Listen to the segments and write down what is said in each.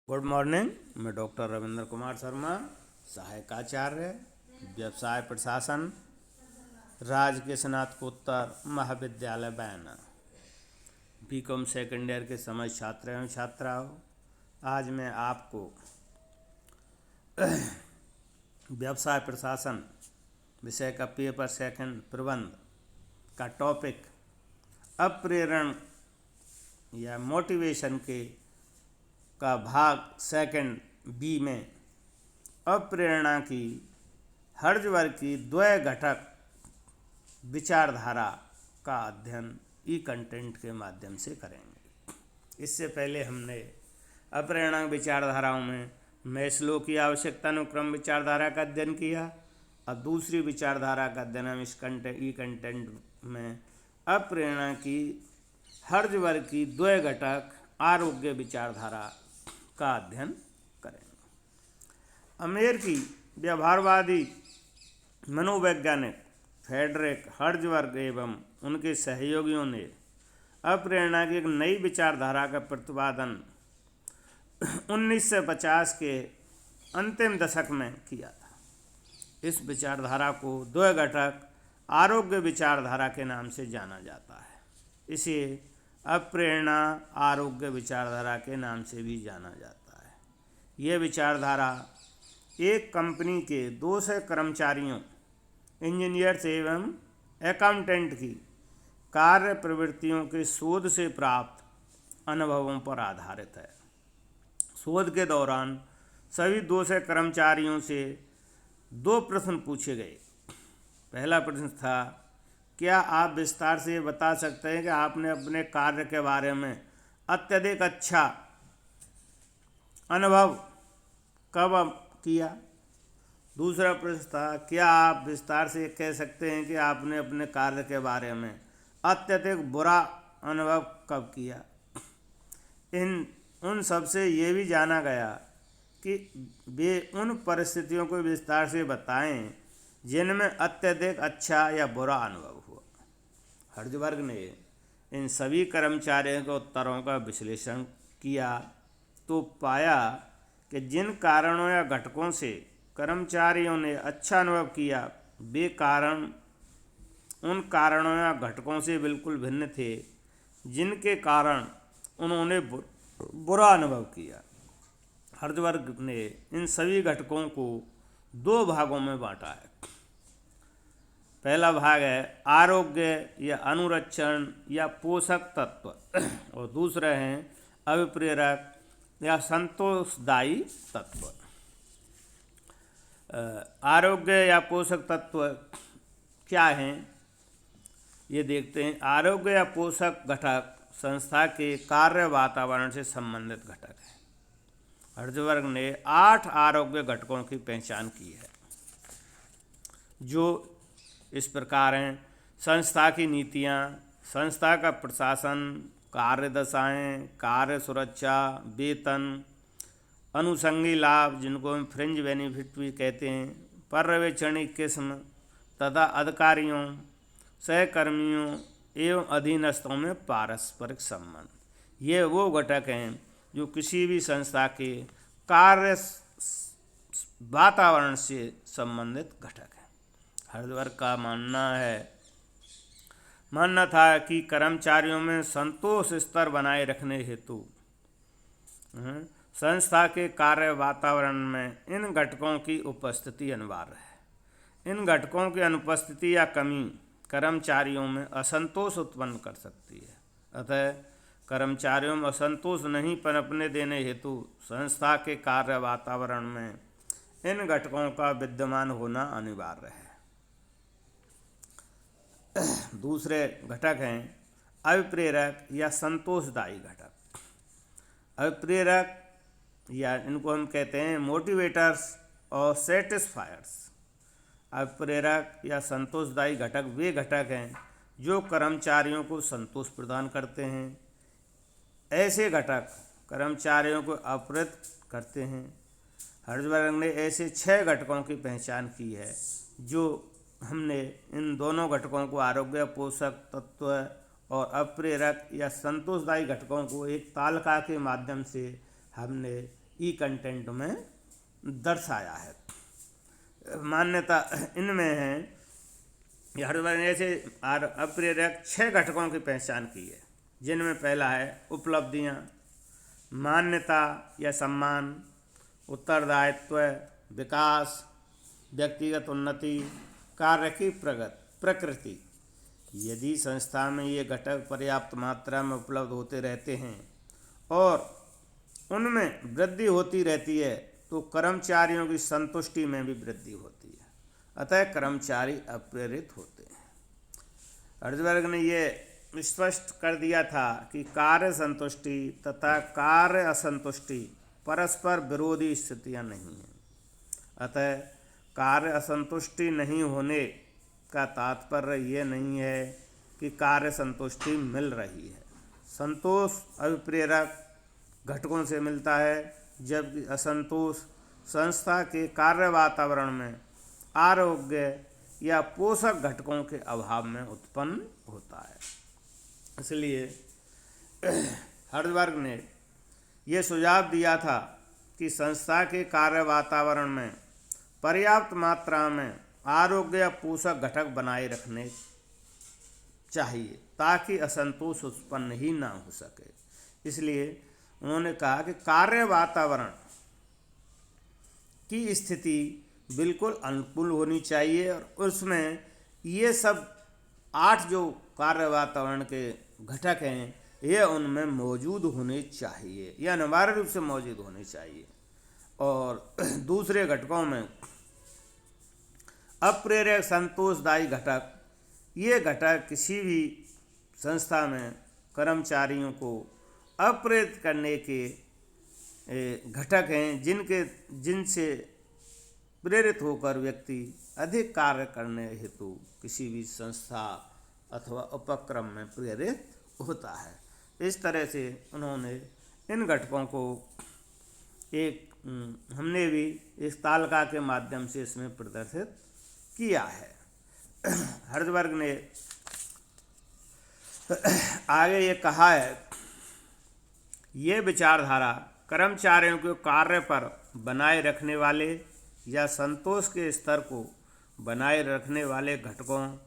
Good morning. मैं doctor Ravindra Kumar Sharma, सहायक आचार्य, व्यवसाय प्रशासन, राजकीय स्नातकोत्तर महाविद्यालय बयाना, बीकॉम सेकेंड ईयर के समस्त छात्र एवं छात्राओं, आज मैं आपको व्यवसाय प्रशासन विषय का पेपर सेकंड प्रबंध का टॉपिक अप्रेरण या मोटिवेशन के का भाग सेकंड बी में अप्रेरणा की हर्जवर्ग की द्वय घटक विचारधारा का अध्ययन ई कंटेंट के माध्यम से करेंगे। इससे पहले हमने अप्रेरणा विचारधाराओं में मैस्लो की आवश्यकता अनुक्रम विचारधारा का अध्ययन किया। अब दूसरी विचारधारा का अध्ययन हम इस कंटेंट में अप्रेरणा की हर्जवर्ग की द्वय घटक आरोग्य विचारधारा का अध्ययन करेंगे। अमेरिकी व्यवहारवादी मनोवैज्ञानिक फ्रेडरिक हर्जवर्ग एवं उनके सहयोगियों ने अप्रेरणा की एक नई विचारधारा का प्रतिपादन 1950 के अंतिम दशक में किया था। इस विचारधारा को द्वय घटक आरोग्य विचारधारा के नाम से जाना जाता है। इसे अप्रेरणा आरोग्य विचारधारा के नाम से भी जाना जाता है। यह विचारधारा एक कंपनी के 200 कर्मचारियों, इंजीनियर्स एवं अकाउंटेंट की कार्य प्रवृत्तियों के शोध से प्राप्त अनुभवों पर आधारित है। शोध के दौरान सभी 200 कर्मचारियों से 2 प्रश्न पूछे गए। पहला प्रश्न था, क्या आप विस्तार से ये बता सकते हैं कि आपने अपने कार्य के बारे में अत्यधिक अच्छा अनुभव कब किया? दूसरा प्रश्न था, क्या आप विस्तार से कह सकते हैं कि आपने अपने कार्य के बारे में अत्यधिक बुरा अनुभव कब किया? उन सब से ये भी जाना गया कि वे उन परिस्थितियों को विस्तार से बताएं जिनमें अत्यधिक अच्छा या बुरा अनुभव हुआ। हर्जवर्ग ने इन सभी कर्मचारियों के उत्तरों का विश्लेषण किया तो पाया कि जिन कारणों या घटकों से कर्मचारियों ने अच्छा अनुभव किया, वे कारण उन कारणों या घटकों से बिल्कुल भिन्न थे जिनके कारण उन्होंने बुरा अनुभव किया। हर्जवर्ग ने इन सभी घटकों को 2 भागों में बांटा है। पहला भाग है आरोग्य या अनुरक्षण या पोषक तत्व और दूसरा है अभिप्रेरक या संतोषदायी तत्व। आरोग्य या पोषक तत्व क्या हैं, ये देखते हैं। आरोग्य या पोषक घटक संस्था के कार्य वातावरण से संबंधित घटक है। हर्जवर्ग ने 8 आरोग्य घटकों की पहचान की है, जो इस प्रकार हैं: संस्था की नीतियाँ, संस्था का प्रशासन, कार्य दशाएँ, कार्य सुरक्षा, वेतन, अनुषंगी लाभ जिनको हम फ्रिंज बेनिफिट भी कहते हैं, पर्यवेक्षणी किस्म तथा अधिकारियों, सहकर्मियों एवं अधीनस्थों में पारस्परिक संबंध। ये वो घटक हैं जो किसी भी संस्था के कार्य वातावरण से संबंधित घटक हैं। हर्जवर्ग का मानना था कि कर्मचारियों में संतोष स्तर बनाए रखने हेतु संस्था के कार्य वातावरण में इन घटकों की उपस्थिति अनिवार्य है। इन घटकों की अनुपस्थिति या कमी कर्मचारियों में असंतोष उत्पन्न कर सकती है। अतः कर्मचारियों में असंतोष नहीं पनपने देने हेतु संस्था के कार्य वातावरण में इन घटकों का विद्यमान होना अनिवार्य है। दूसरे घटक हैं अभिप्रेरक या संतोषदायी घटक। अभिप्रेरक या इनको हम कहते हैं मोटिवेटर्स और सेटिस्फायर्स। अभिप्रेरक या संतोषदायी घटक वे घटक हैं जो कर्मचारियों को संतोष प्रदान करते हैं। ऐसे घटक कर्मचारियों को अप्रेरित करते हैं। हर्जवर्ग ने ऐसे 6 घटकों की पहचान की है, जो हमने इन दोनों घटकों को आरोग्य, पोषक तत्व और अप्रेरक या संतोषदायी घटकों को एक तालिका के माध्यम से हमने ई कंटेंट में दर्शाया है। मान्यता इनमें है, हर्डबर्ग ने ऐसे अप्रेरक 6 घटकों की पहचान की है, जिनमें पहला है उपलब्धियाँ, मान्यता या सम्मान, उत्तरदायित्व, विकास, व्यक्तिगत उन्नति, कार्य की प्रकृति। यदि संस्था में ये घटक पर्याप्त मात्रा में उपलब्ध होते रहते हैं और उनमें वृद्धि होती रहती है तो कर्मचारियों की संतुष्टि में भी वृद्धि होती है, अतः कर्मचारी अप्रेरित होते हैं। हर्डबर्ग ने ये स्पष्ट कर दिया था कि कार्य संतुष्टि तथा कार्य असंतुष्टि परस्पर विरोधी स्थितियां नहीं हैं। अतः कार्य असंतुष्टि नहीं होने का तात्पर्य ये नहीं है कि कार्य संतुष्टि मिल रही है। संतोष अभिप्रेरक घटकों से मिलता है, जबकि असंतोष संस्था के कार्य वातावरण में आरोग्य या पोषक घटकों के अभाव में उत्पन्न होता है। इसलिए हर्डबर्ग ने यह सुझाव दिया था कि संस्था के कार्य वातावरण में पर्याप्त मात्रा में आरोग्य या पोषक घटक बनाए रखने चाहिए ताकि असंतोष उत्पन्न ही ना हो सके। इसलिए उन्होंने कहा कि कार्य वातावरण की स्थिति बिल्कुल अनुकूल होनी चाहिए और उसमें ये सब 8 जो कार्य वातावरण के घटक हैं ये उनमें मौजूद होने चाहिए या अनिवार्य रूप से मौजूद होने चाहिए। और दूसरे घटकों में अप्रेरक संतोषदायी घटक, ये घटक किसी भी संस्था में कर्मचारियों को अप्रेरित करने के घटक हैं जिनसे प्रेरित होकर व्यक्ति अधिक कार्य करने हेतु किसी भी संस्था अथवा उपक्रम में प्रेरित होता है। इस तरह से उन्होंने इन घटकों को हमने भी इस तालिका के माध्यम से इसमें प्रदर्शित किया है। हर्डबर्ग ने आगे ये कहा है, ये विचारधारा कर्मचारियों के कार्य पर बनाए रखने वाले या संतोष के स्तर को बनाए रखने वाले घटकों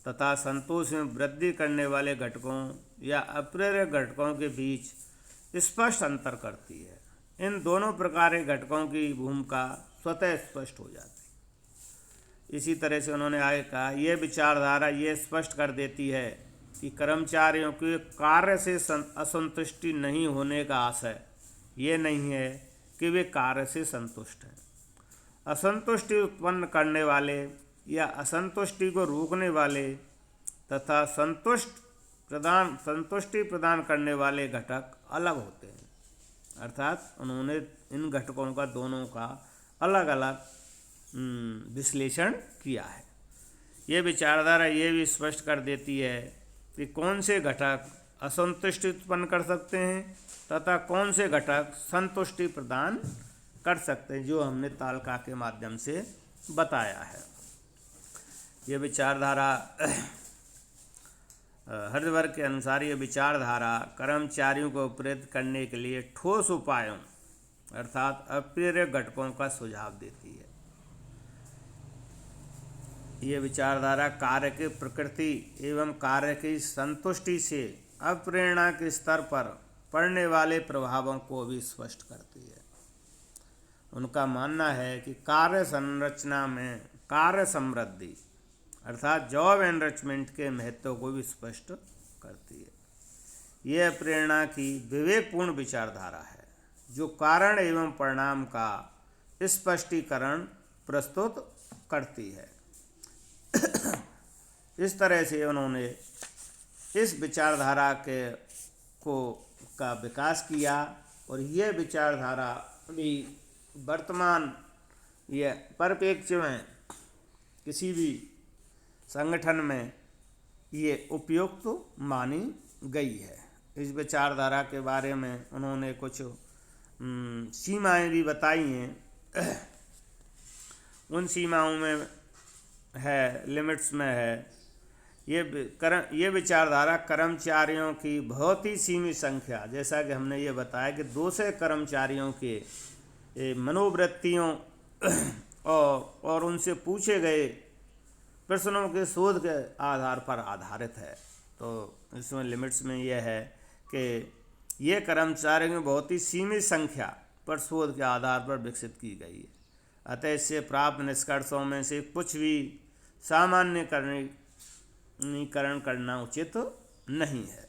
तथा संतोष में वृद्धि करने वाले घटकों या अप्रेरक घटकों के बीच स्पष्ट अंतर करती है। इन दोनों प्रकार के घटकों की भूमिका स्वतः स्पष्ट हो जाती है। इसी तरह से उन्होंने आगे कहा, यह विचारधारा ये स्पष्ट कर देती है कि कर्मचारियों के कार्य से असंतुष्टि नहीं होने का आशय ये नहीं है कि वे कार्य से संतुष्ट हैं। असंतुष्टि उत्पन्न करने वाले या असंतुष्टि को रोकने वाले तथा संतुष्टि प्रदान करने वाले घटक अलग होते हैं। अर्थात उन्होंने इन घटकों का दोनों का अलग अलग विश्लेषण किया है। ये विचारधारा ये भी स्पष्ट कर देती है कि कौन से घटक असंतुष्टि उत्पन्न कर सकते हैं तथा कौन से घटक संतुष्टि प्रदान कर सकते हैं, जो हमने तालिका के माध्यम से बताया है। ये विचारधारा हर्डबर्ग के अनुसार ये विचारधारा कर्मचारियों को प्रेरित करने के लिए ठोस उपायों अर्थात अप्रेरक घटकों का सुझाव देती है। ये विचारधारा कार्य की प्रकृति एवं कार्य की संतुष्टि से अप्रेरणा के स्तर पर पड़ने वाले प्रभावों को भी स्पष्ट करती है। उनका मानना है कि कार्य संरचना में कार्य समृद्धि अर्थात जॉब एनरिचमेंट के महत्व को भी स्पष्ट करती है। यह प्रेरणा की विवेकपूर्ण विचारधारा है जो कारण एवं परिणाम का स्पष्टीकरण प्रस्तुत करती है। इस तरह से उन्होंने इस विचारधारा का विकास किया और यह विचारधारा भी वर्तमान ये परिप्रेक्ष्य में किसी भी संगठन में ये उपयुक्त मानी गई है। इस विचारधारा के बारे में उन्होंने कुछ सीमाएं भी बताई हैं। उन सीमाओं में है, लिमिट्स में है, ये विचारधारा कर्मचारियों की बहुत ही सीमित संख्या, जैसा कि हमने ये बताया कि 200 कर्मचारियों के मनोवृत्तियों और उनसे पूछे गए प्रश्नों के शोध के आधार पर आधारित है। तो इसमें लिमिट्स में यह है कि ये कर्मचारियों की बहुत ही सीमित संख्या पर शोध के आधार पर विकसित की गई है। अतः इससे प्राप्त निष्कर्षों में से कुछ भी सामान्यकरण करना उचित नहीं है।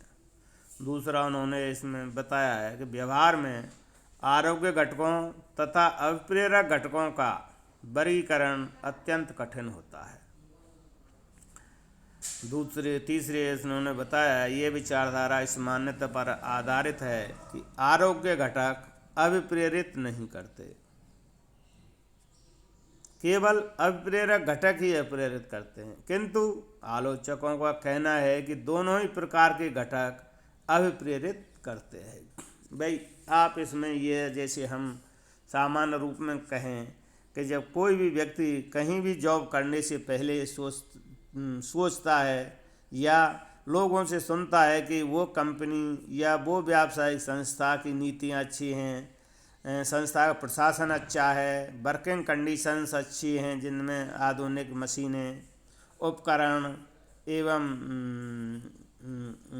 दूसरा उन्होंने इसमें बताया है कि व्यवहार में आरोग्य घटकों तथा अभिप्रेरक घटकों का वर्गीकरण अत्यंत कठिन होता है। तीसरे उन्होंने बताया ये विचारधारा इस मान्यता पर आधारित है कि आरोग्य घटक अभिप्रेरित नहीं करते, केवल अभिप्रेरक घटक ही अभिप्रेरित करते हैं। किंतु आलोचकों का कहना है कि दोनों ही प्रकार के घटक अभिप्रेरित करते हैं। भाई आप इसमें ये जैसे हम सामान्य रूप में कहें कि जब कोई भी व्यक्ति कहीं भी जॉब करने से पहले सोचता है या लोगों से सुनता है कि वो कंपनी या वो व्यावसायिक संस्था की नीतियाँ अच्छी हैं, संस्था का प्रशासन अच्छा है, वर्किंग कंडीशंस अच्छी हैं जिनमें आधुनिक मशीनें, उपकरण एवं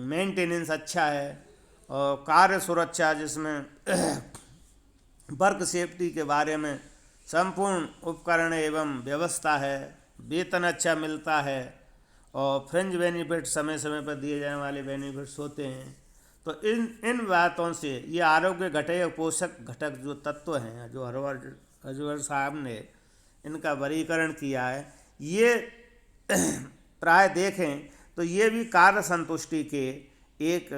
मेंटेनेंस अच्छा है, और कार्य सुरक्षा जिसमें वर्क सेफ्टी के बारे में संपूर्ण उपकरण एवं व्यवस्था है, वेतन अच्छा मिलता है और फ्रिंज बेनिफिट समय समय पर दिए जाने वाले बेनिफिट्स होते हैं। तो इन बातों से ये आरोग्य घटक पोषक घटक जो तत्व हैं जो हर्षवर्धन साहब ने इनका वर्गीकरण किया है, ये प्राय देखें तो ये भी कार्य संतुष्टि के एक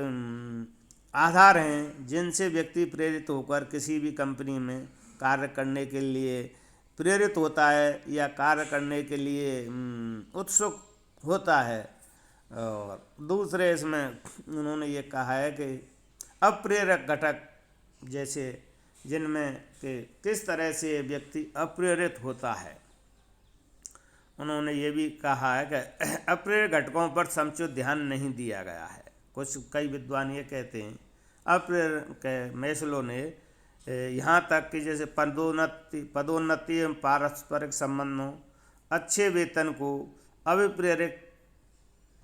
आधार हैं जिनसे व्यक्ति प्रेरित होकर किसी भी कंपनी में कार्य करने के लिए प्रेरित होता है या कार्य करने के लिए उत्सुक होता है। और दूसरे इसमें उन्होंने ये कहा है कि अप्रेरक घटक जैसे जिनमें कि किस तरह से व्यक्ति अप्रेरित होता है, उन्होंने ये भी कहा है कि अप्रेरक घटकों पर समुचित ध्यान नहीं दिया गया है। कई विद्वान ये कहते हैं अप्रेरक मैस्लो ने यहाँ तक कि जैसे पदोन्नति एवं पारस्परिक संबंधों, अच्छे वेतन को अभिप्रेरक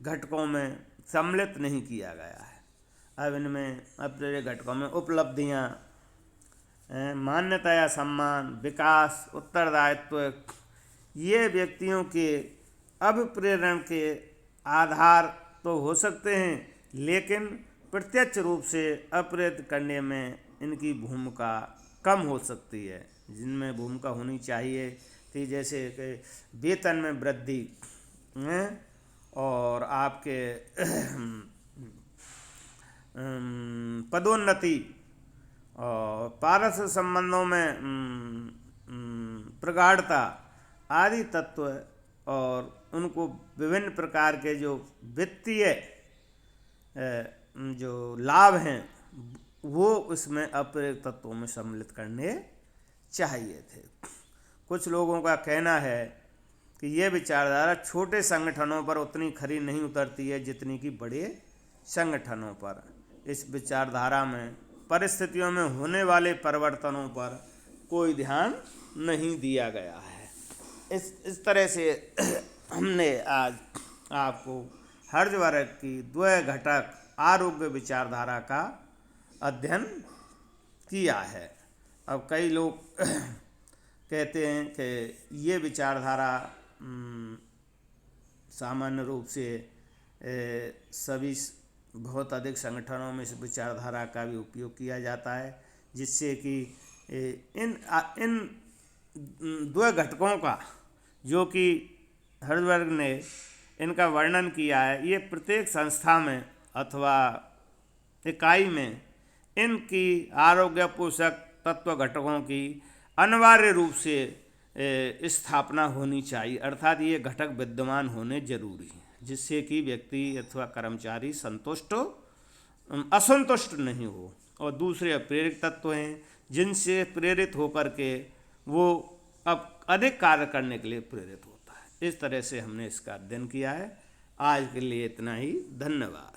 घटकों में सम्मिलित नहीं किया गया है। अब इनमें अप्रेरक घटकों में उपलब्धियाँ, मान्यता या सम्मान, विकास, उत्तरदायित्व, ये व्यक्तियों के अभिप्रेरण के आधार तो हो सकते हैं, लेकिन प्रत्यक्ष रूप से अप्रेरित करने में इनकी भूमिका कम हो सकती है। जिनमें भूमिका होनी चाहिए कि जैसे कि वेतन में वृद्धि और आपके पदोन्नति और पारस्परिक संबंधों में प्रगाढ़ता आदि तत्व, और उनको विभिन्न प्रकार के जो वित्तीय जो लाभ हैं वो उसमें अप्रेरक तत्वों में सम्मिलित करने चाहिए थे। कुछ लोगों का कहना है कि ये विचारधारा छोटे संगठनों पर उतनी खरी नहीं उतरती है जितनी कि बड़े संगठनों पर। इस विचारधारा में परिस्थितियों में होने वाले परिवर्तनों पर कोई ध्यान नहीं दिया गया है। इस तरह से हमने आज आपको हर्षवर्धन की द्वय घटक आरोग्य विचारधारा का अध्ययन किया है। अब कई लोग कहते हैं कि ये विचारधारा सामान्य रूप से सभी बहुत अधिक संगठनों में इस विचारधारा का भी उपयोग किया जाता है, जिससे कि इन दो घटकों का जो कि हर्षवर्धन ने इनका वर्णन किया है, ये प्रत्येक संस्था में अथवा इकाई में इनकी आरोग्य पोषक तत्व घटकों की अनिवार्य रूप से स्थापना होनी चाहिए, अर्थात ये घटक विद्यमान होने जरूरी हैं, जिससे कि व्यक्ति अथवा कर्मचारी असंतुष्ट नहीं हो। और दूसरे प्रेरक तत्व हैं जिनसे प्रेरित होकर के वो अब अधिक कार्य करने के लिए प्रेरित होता है। इस तरह से हमने इसका अध्ययन किया है। आज के लिए इतना ही, धन्यवाद।